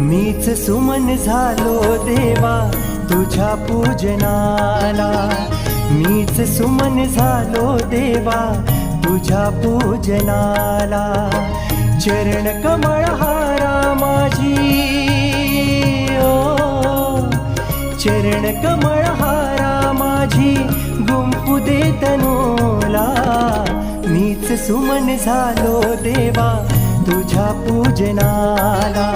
मीच सुमन झालो देवा तुझ्या पूजनाला, मीच सुमन झालो देवा तुझ्या पूजनाला। चरण कमळ हारा माझी चरण कमळ हारा माझी गुंफू दे तनूला। मीच सुमन झालो देवा तुझ्या पूजनाला।